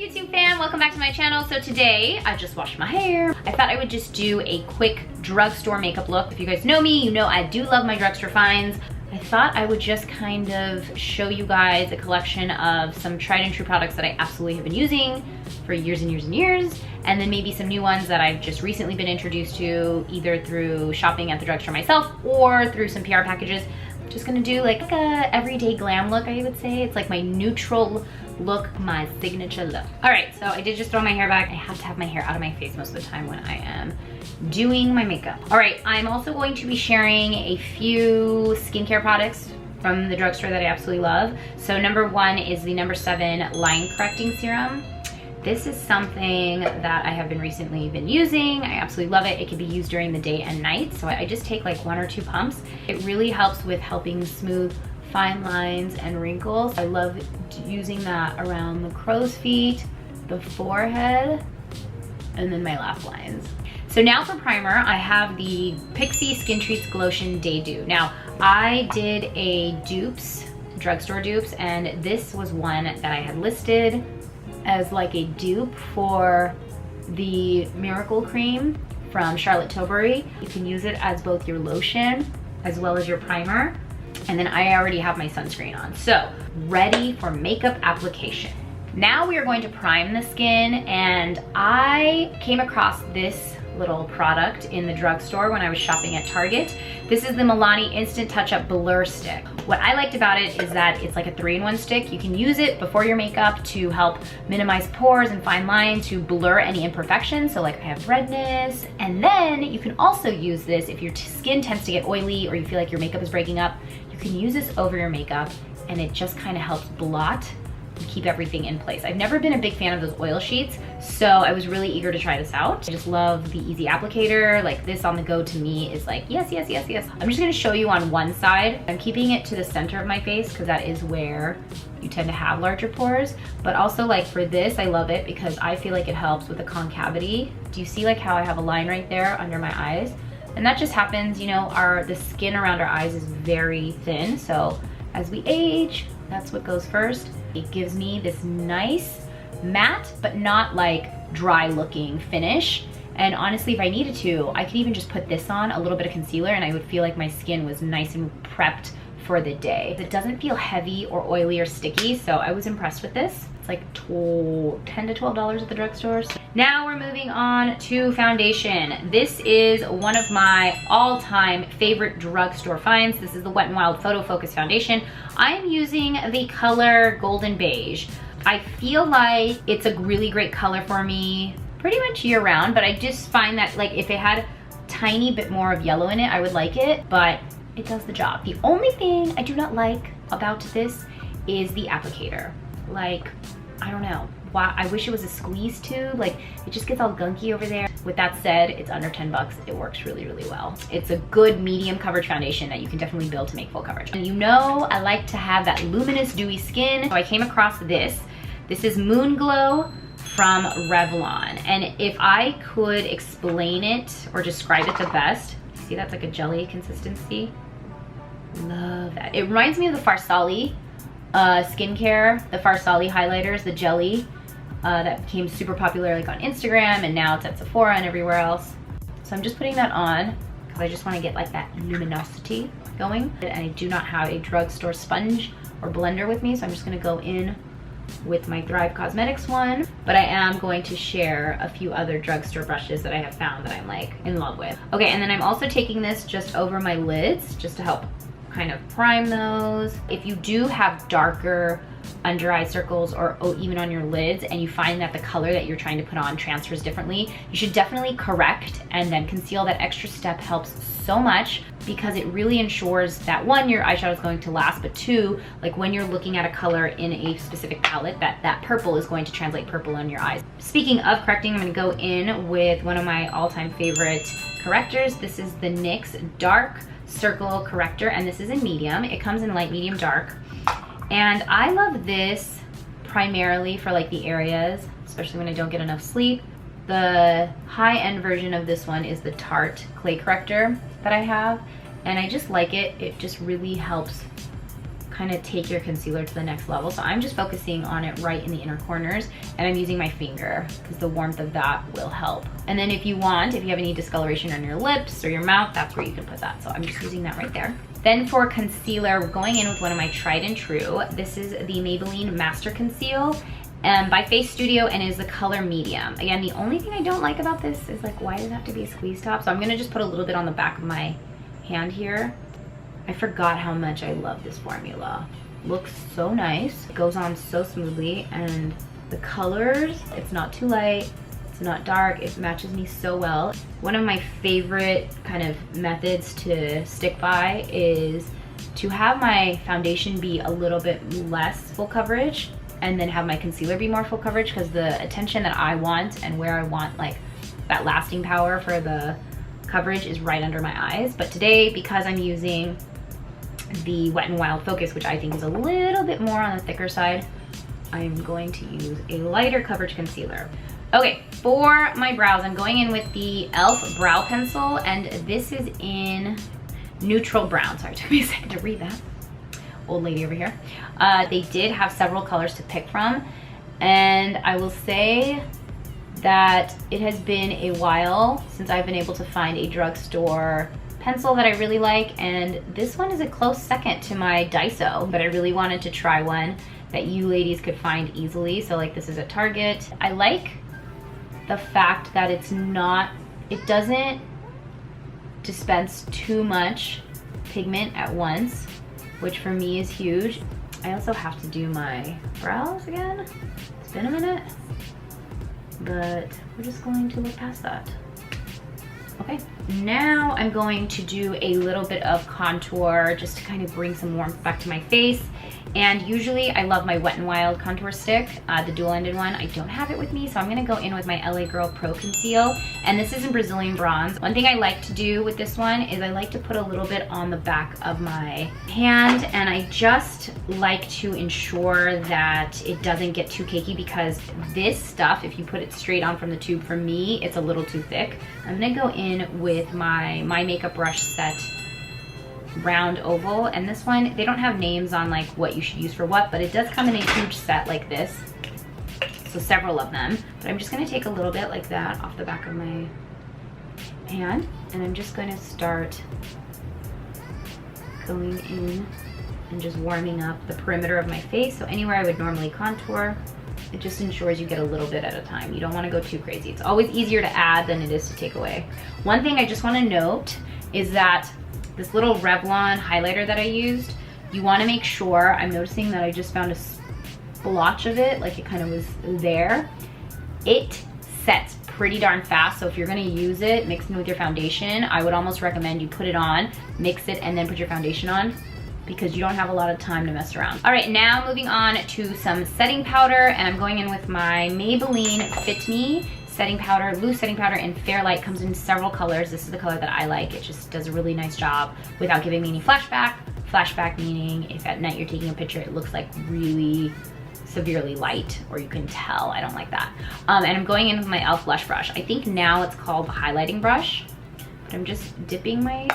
YouTube fam? Welcome back to my channel. So today, I just washed my hair. I thought I would just do a quick drugstore makeup look. If you guys know me, you know I do love my drugstore finds. I thought I would just kind of show you guys a collection of some tried and true products that I absolutely have been using for years and years and years, and then maybe some new ones that I've just recently been introduced to, either through shopping at the drugstore myself or through some PR packages. Just gonna do like a everyday glam look, I would say. It's like my neutral look, my signature look. All right, so I did just throw my hair back. I have to have my hair out of my face most of the time when I am doing my makeup. All right, I'm also going to be sharing a few skincare products from the drugstore that I absolutely love. So number one is the number 7 line correcting serum. This is something that I have recently been using. I absolutely love it. It can be used during the day and night. So I just take like 1 or 2 pumps. It really helps with helping smooth fine lines and wrinkles. I love using that around the crow's feet, the forehead, and then my laugh lines. So now for primer, I have the Pixi Skin Treats Glotion Day Dew. Now, I did a dupes, drugstore dupes, and this was one that I had listed as like a dupe for the Miracle Cream from Charlotte Tilbury. You can use it as both your lotion as well as your primer. And then I already have my sunscreen on. So, ready for makeup application. Now we are going to prime the skin, and I came across this little product in the drugstore when I was shopping at Target. This is the Milani Instant Touch-Up Blur Stick. What I liked about it is that it's like a 3-in-1 stick. You can use it before your makeup to help minimize pores and fine lines, to blur any imperfections. So like I have redness. And then you can also use this if your skin tends to get oily or you feel like your makeup is breaking up. You can use this over your makeup and it just kind of helps blot and keep everything in place. I've never been a big fan of those oil sheets, so I was really eager to try this out. I just love the easy applicator. Like this on the go to me is like, yes, yes, yes, yes. I'm just gonna show you on one side. I'm keeping it to the center of my face because that is where you tend to have larger pores. But also like for this, I love it because I feel like it helps with the concavity. Do you see like how I have a line right there under my eyes? And that just happens, you know, the skin around our eyes is very thin. So as we age, that's what goes first. It gives me this nice matte, but not like dry looking finish. And honestly, if I needed to, I could even just put this on, a little bit of concealer, and I would feel like my skin was nice and prepped for the day. It doesn't feel heavy or oily or sticky, so I was impressed with this. It's like $10 to $12 at the drugstores. Now we're moving on to foundation. This is one of my all-time favorite drugstore finds. This is the Wet n Wild Photo Focus Foundation. I am using the color Golden Beige. I feel like it's a really great color for me pretty much year round, but I just find that like if it had a tiny bit more of yellow in it, I would like it, but it does the job. The only thing I do not like about this is the applicator. Like, I don't know. Wow, I wish it was a squeeze tube. Like, it just gets all gunky over there. With that said, it's under 10 bucks. It works really, really well. It's a good medium coverage foundation that you can definitely build to make full coverage. And you know, I like to have that luminous, dewy skin. So I came across this. This is Moonglow from Revlon. And if I could explain it or describe it the best, see that's like a jelly consistency? Love that. It reminds me of the Farsali skincare, the Farsali highlighters, the jelly that became super popular like on Instagram, and now it's at Sephora and everywhere else. So I'm just putting that on because I just want to get like that luminosity going. And I do not have a drugstore sponge or blender with me, so I'm just going to go in with my Thrive Cosmetics one, but I am going to share a few other drugstore brushes that I have found that I'm like in love with. Okay, and then I'm also taking this just over my lids just to help kind of prime those. If you do have darker under eye circles or even on your lids and you find that the color that you're trying to put on transfers differently, you should definitely correct and then conceal. That extra step helps so much because it really ensures that 1, your eyeshadow is going to last, but 2, like when you're looking at a color in a specific palette, that purple is going to translate purple on your eyes. Speaking of correcting, I'm gonna go in with one of my all-time favorite correctors. This is the NYX Dark Circle Corrector, and this is in medium. It comes in light, medium, dark. And I love this primarily for like the areas, especially when I don't get enough sleep. The high-end version of this one is the Tarte Clay Corrector that I have, and I just like it. It just really helps kind of take your concealer to the next level. So I'm just focusing on it right in the inner corners, and I'm using my finger because the warmth of that will help. And then if you want, if you have any discoloration on your lips or your mouth, that's where you can put that. So I'm just using that right there. Then for concealer, we're going in with one of my tried and true. This is the Maybelline Master Conceal by Face Studio, and is the color medium. Again, the only thing I don't like about this is like, why does it have to be a squeeze top? So I'm gonna just put a little bit on the back of my hand here. I forgot how much I love this formula. Looks so nice, it goes on so smoothly, and the colors, it's not too light, it's not dark, it matches me so well. One of my favorite kind of methods to stick by is to have my foundation be a little bit less full coverage, and then have my concealer be more full coverage, because the attention that I want and where I want like that lasting power for the coverage is right under my eyes. But today, because I'm using the Wet n Wild Focus, which I think is a little bit more on the thicker side, I'm going to use a lighter coverage concealer. Okay, for my brows, I'm going in with the e.l.f. brow pencil, and this is in neutral brown. Sorry, it took me a second to read that. Old lady over here. They did have several colors to pick from, and I will say that it has been a while since I've been able to find a drugstore pencil that I really like, and this one is a close second to my Daiso, but I really wanted to try one that you ladies could find easily. So like, this is at Target. I like the fact that it doesn't dispense too much pigment at once, which for me is huge. I also have to do my brows again. It's been a minute, but we're just going to look past that. Okay, now I'm going to do a little bit of contour just to kind of bring some warmth back to my face. And usually I love my Wet n Wild contour stick, the dual-ended one. I don't have it with me, so I'm gonna go in with my LA Girl Pro Conceal, and this is in Brazilian Bronze. One thing I like to do with this one is I like to put a little bit on the back of my hand, and I just like to ensure that it doesn't get too cakey, because this stuff, if you put it straight on from the tube, for me, it's a little too thick. I'm gonna go in with my Makeup Brush set round oval, and this one, they don't have names on like what you should use for what, but it does come in a huge set like this, so several of them. But I'm just going to take a little bit like that off the back of my hand, and I'm just going to start going in and just warming up the perimeter of my face. So anywhere I would normally contour, it just ensures you get a little bit at a time. You don't want to go too crazy. It's always easier to add than it is to take away. One thing I just want to note is that this little Revlon highlighter that I used, you want to make sure, I'm noticing that I just found a splotch of it, like it kind of was there. It sets pretty darn fast, so if you're going to use it mixing with your foundation, I would almost recommend you put it on, mix it, and then put your foundation on, because you don't have a lot of time to mess around. All right, now moving on to some setting powder, and I'm going in with my Maybelline Fit Me setting powder, loose setting powder in Fairlight. Comes in several colors. This is the color that I like. It just does a really nice job without giving me any flashback. Flashback meaning if at night you're taking a picture, it looks like really severely light, or you can tell. I don't like that. And I'm going in with my e.l.f. blush brush. I think now it's called the highlighting brush, but I'm just dipping my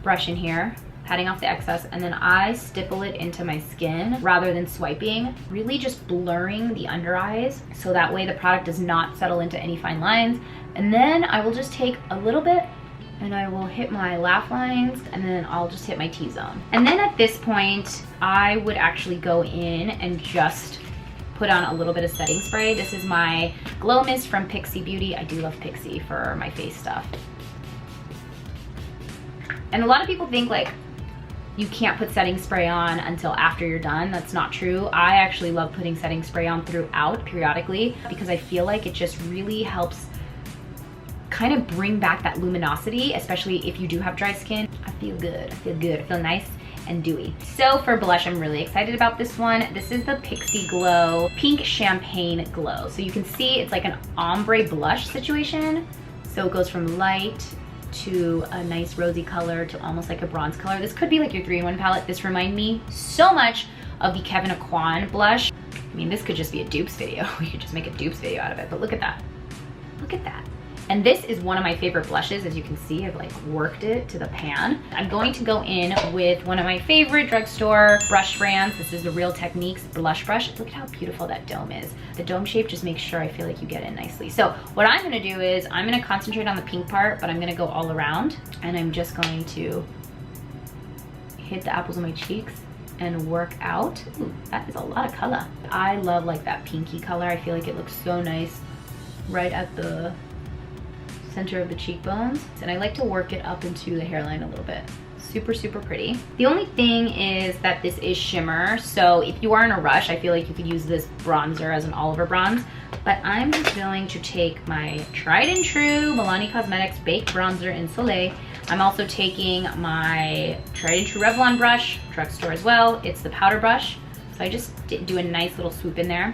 brush in here, patting off the excess, and then I stipple it into my skin rather than swiping, really just blurring the under eyes so that way the product does not settle into any fine lines. And then I will just take a little bit and I will hit my laugh lines, and then I'll just hit my T-zone. And then at this point, I would actually go in and just put on a little bit of setting spray. This is my Glow Mist from Pixi Beauty. I do love Pixi for my face stuff. And a lot of people think like you can't put setting spray on until after you're done. That's not true. I actually love putting setting spray on throughout, periodically, because I feel like it just really helps kind of bring back that luminosity, especially if you do have dry skin. I feel good, I feel good, I feel nice and dewy. So for blush, I'm really excited about this one. This is the Pixiglow Pink Champagne Glow. So you can see it's like an ombre blush situation. So it goes from light to a nice rosy color to almost like a bronze color. This could be like your 3-in-1 palette. This reminds me so much of the Kevyn Aucoin blush. I mean, this could just be a dupes video. We could just make a dupes video out of it, but look at that. Look at that. And this is one of my favorite blushes. As you can see, I've like worked it to the pan. I'm going to go in with one of my favorite drugstore brush brands. This is the Real Techniques blush brush. Look at how beautiful that dome is. The dome shape just makes sure I feel like you get in nicely. So what I'm gonna do is I'm gonna concentrate on the pink part, but I'm gonna go all around, and I'm just going to hit the apples of my cheeks and work out. Ooh, that is a lot of color. I love like that pinky color. I feel like it looks so nice right at the center of the cheekbones. And I like to work it up into the hairline a little bit. Super, super pretty. The only thing is that this is shimmer. So if you are in a rush, I feel like you could use this bronzer as an Oliver bronze. But I'm just going to take my tried and true Milani Cosmetics Baked Bronzer in Soleil. I'm also taking my tried and true Revlon brush, drugstore as well. It's the powder brush. So I just do a nice little swoop in there.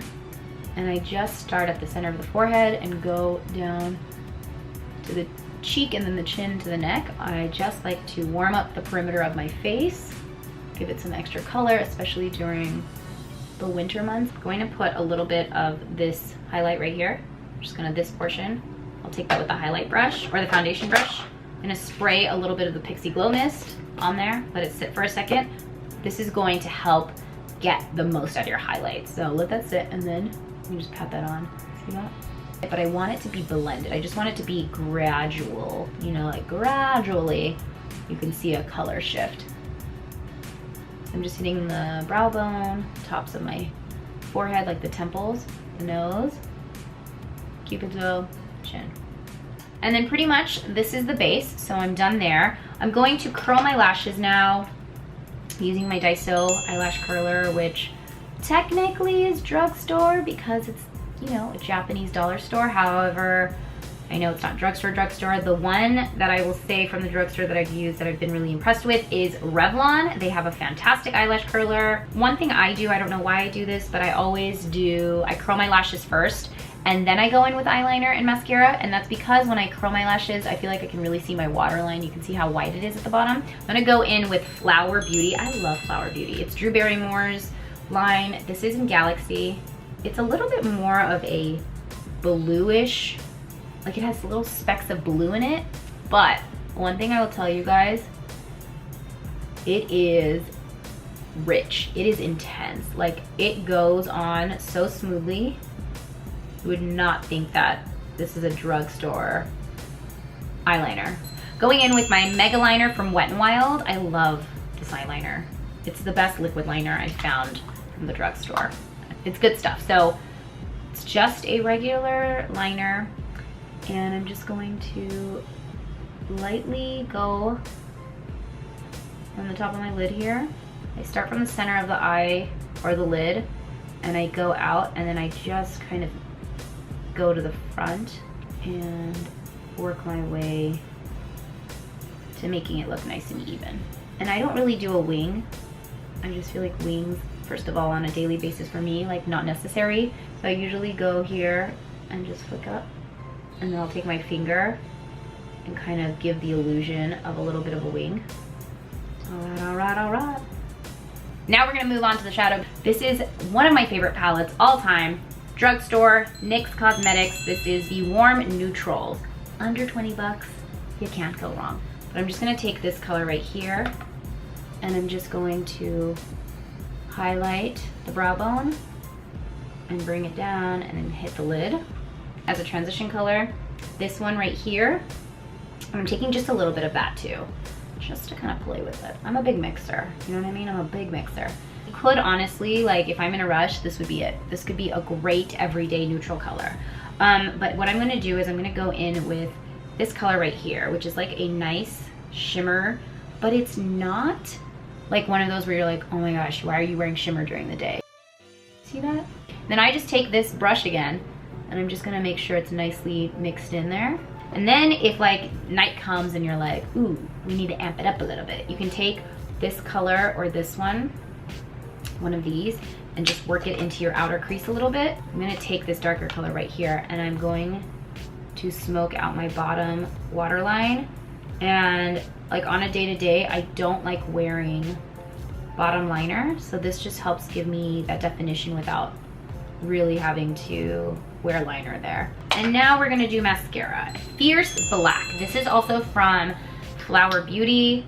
And I just start at the center of the forehead and go down to the cheek and then the chin to the neck. I just like to warm up the perimeter of my face, give it some extra color, especially during the winter months. I'm going to put a little bit of this highlight right here. I'm just gonna, this portion, I'll take that with the highlight brush or the foundation brush. I'm gonna spray a little bit of the Pixiglow mist on there, let it sit for a second. This is going to help get the most out of your highlights. So let that sit, and then you just pat that on. See that? But I want it to be blended. I just want it to be gradual, you know, like gradually you can see a color shift. I'm just hitting the brow bone, tops of my forehead, like the temples, the nose, cupid's bow, chin. And then pretty much this is the base, so I'm done there. I'm going to curl my lashes now using my Daiso eyelash curler, which technically is drugstore because it's, you know, a Japanese dollar store. However, I know it's not drugstore. The one that I will say from the drugstore that I've used that I've been really impressed with is Revlon. They have a fantastic eyelash curler. One thing I do, I don't know why I do this, but I always do, I curl my lashes first and then I go in with eyeliner and mascara, and that's because when I curl my lashes, I feel like I can really see my waterline. You can see how white it is at the bottom. I'm gonna go in with Flower Beauty. I love Flower Beauty. It's Drew Barrymore's line. This is in Galaxy. It's a little bit more of a bluish, like it has little specks of blue in it. But one thing I will tell you guys, it is rich. It is intense. Like it goes on so smoothly. You would not think that this is a drugstore eyeliner. Going in with my Megaliner from Wet n Wild. I love this eyeliner. It's the best liquid liner I found from the drugstore. It's good stuff. So it's just a regular liner, and I'm just going to lightly go on the top of my lid here. I start from the center of the eye or the lid, and I go out, and then I just kind of go to the front and work my way to making it look nice and even. And I don't really do a wing. I just feel like wings, first of all, on a daily basis for me, like not necessary. So I usually go here and just flick up, and then I'll take my finger and kind of give the illusion of a little bit of a wing. All right. Now we're gonna move on to the shadow. This is one of my favorite palettes all time. Drugstore, NYX Cosmetics. This is the Warm Neutrals. Under 20 bucks, you can't go wrong. But I'm just gonna take this color right here, and I'm just going to highlight the brow bone and bring it down and then hit the lid. As a transition color, this one right here, I'm taking just a little bit of that too, just to kind of play with it. I'm a big mixer, you know what I mean? I'm a big mixer. You could honestly, like if I'm in a rush, this would be it. This could be a great everyday neutral color. But what I'm gonna do is I'm gonna go in with this color right here, which is like a nice shimmer, but it's not like one of those where you're like, oh my gosh, why are you wearing shimmer during the day? See that? Then I just take this brush again, and I'm just gonna make sure it's nicely mixed in there. And then if like night comes and you're like, ooh, we need to amp it up a little bit, you can take this color or this one of these, and just work it into your outer crease a little bit. I'm gonna take this darker color right here, and I'm going to smoke out my bottom waterline. And like on a day-to-day, I don't like wearing bottom liner, so this just helps give me that definition without really having to wear liner there. And now we're gonna do mascara. Fierce Black. This is also from Flower Beauty.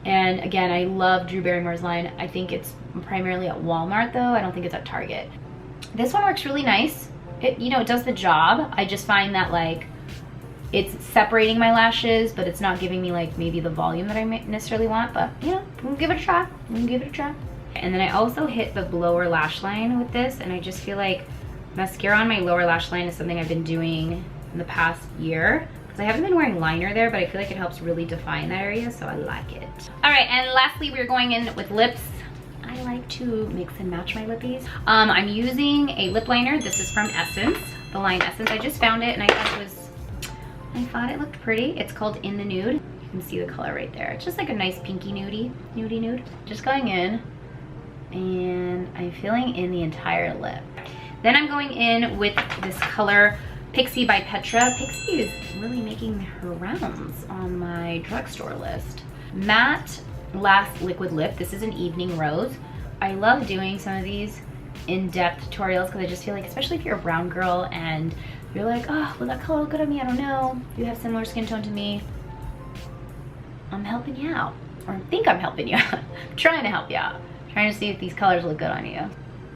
And again, I love Drew Barrymore's line. I think it's primarily at Walmart though. I don't think it's at Target. This one works really nice. It, you know, it does the job. I just find that like, it's separating my lashes, but it's not giving me like maybe the volume that I necessarily want, but you know, we'll give it a try. We'll give it a try. And then I also hit the lower lash line with this, and I just feel like mascara on my lower lash line is something I've been doing in the past year. Because I haven't been wearing liner there, but I feel like it helps really define that area, so I like it. All right, and lastly, we're going in with lips. I like to mix and match my lippies. I'm using a lip liner. This is from Essence, the line Essence. I just found it, and I thought it looked pretty. It's called In the Nude. You can see the color right there. It's just like a nice pinky nudie nude. Just going in, and I'm filling in the entire lip. Then I'm going in with this color, Pixi by Petra. Pixi is really making her rounds on my drugstore list. Matte Last Liquid Lip. This is an Evening Rose. I love doing some of these in-depth tutorials because I just feel like, especially if you're a brown girl and you're like, oh, will that color look good on me? I don't know. If you have similar skin tone to me, I'm helping you out. Or I think I'm helping you out. I'm trying to help you out. I'm trying to see if these colors look good on you.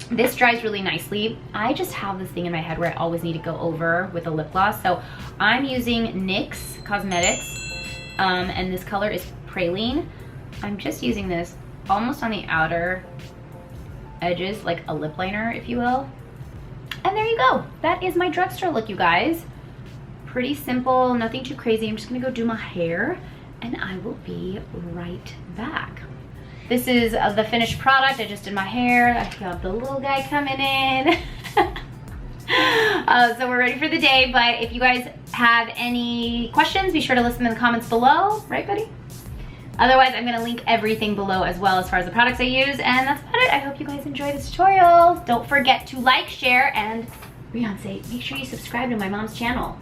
This dries really nicely. I just have this thing in my head where I always need to go over with a lip gloss. So I'm using NYX Cosmetics, and this color is Praline. I'm just using this almost on the outer edges, like a lip liner, if you will. And there you go. That is my drugstore look, you guys. Pretty simple, nothing too crazy. I'm just gonna go do my hair, and I will be right back. This is the finished product. I just did my hair. I got the little guy coming in. So we're ready for the day, but if you guys have any questions, be sure to list them in the comments below. Right, buddy? Otherwise, I'm gonna link everything below as well as far as the products I use, and that's about it. I hope you guys enjoyed this tutorial. Don't forget to like, share, and Beyonce, make sure you subscribe to my mom's channel.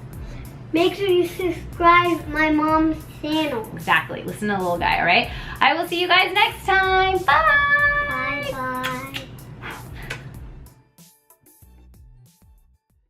Make sure you subscribe to my mom's channel. Exactly, listen to the little guy, all right? I will see you guys next time, bye!